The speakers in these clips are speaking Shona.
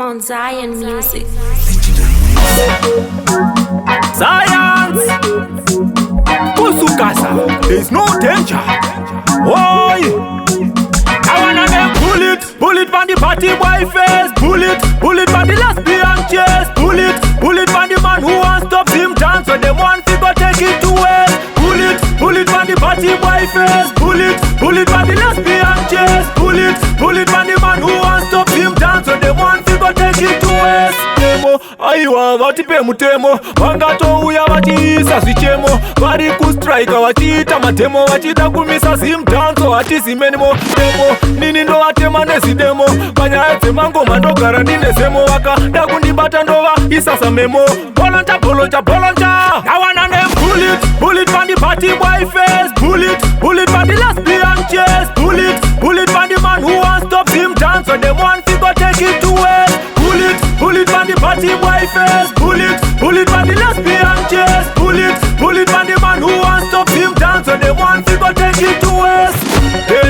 Mount Zion Music. Science! Kusukasa, there's no danger. Oi! I wanna them pull it from the party boy face. Pull it from the lesbian chest. Pull it from the man who wants to him dance. So them want to go take it to waste. Pull it from the party boy face. Pull it from the lesbian chest. Pull it from the man who wants to him dance. So them want to go take it to waste. Aiwa vatipe mutemo vangatouya vachiisa zvichemo vari kustrika vachiita matemo vachida kumisa zimdanzo hatizimenimo demo nini ndovatema nezidemo panyaya dzemangoma ndogara ndine zemo vakada kundibata ndova isasa memo bolonja I wanna name pull it from the party boy face. Pull it from the lesbian chest. Pull it from the man who wants to him dance. So them want to go take it to waste. Pull it from the party boy face. Pull it from the lesbian chest. Pull it from the man who wants to him dance. So they want to go take it to waste.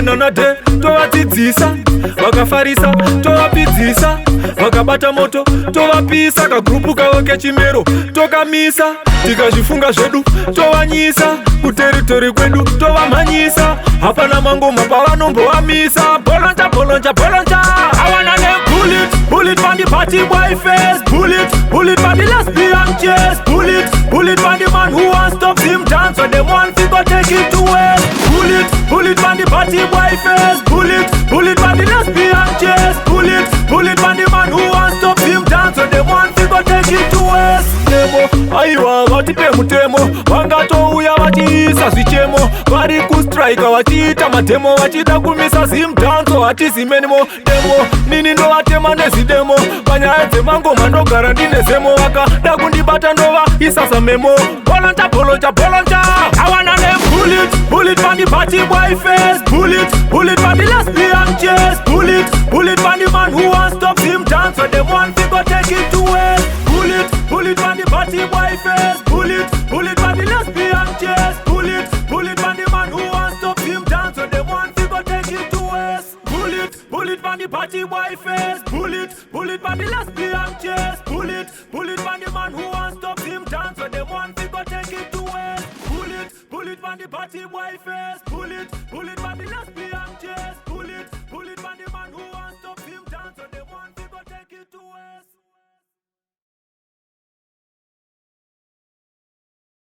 Nonade tovadzidzisa vakafarisa tovapidzisa vakabata moto tovapisa kagrupu kavo kechimero tokamisa tikazvifunga zvedu tovanyisa kuteritori kwedu tovamhanyisa hapana mangoma pavanombovamisa bolonja I wanna name pull it from the party boy face. Pull it from the lesbian chest. Pull it from the man who wants to him dance. So them want to go take it to waste. Pull it from the party boy face. Pull it from the lesbian chest. Pull it from the man who wants to him dance. So them want to go take it to waste. Demo, aiwa vatipe mutemo vangatouya vachiisa zvichemo vari kustrika vachiita matemo vachida kumisa zimdanzo hatizimenimo demo nini ndovatema nezidemo panyaya dzemangoma ndogara ndine zemo vakada kundibata ndova isasa memo bolonja I wanna name pull it from the party boy face. Pull it from the lesbian chest. Pull it from the man who wants to him dance. So them want to go take it to waste. Pull it from the party boy face. Pull it from the lesbian chest. Pull it from the man who wants to him dance. So them want to go take it to waste. Pull it from the party boy face. Pull it from the lesbian chest. Pull it from the man who wants to him dance. So them want to go take it to waste. Pull it from the party boy face. Pull it from the lesbian chest.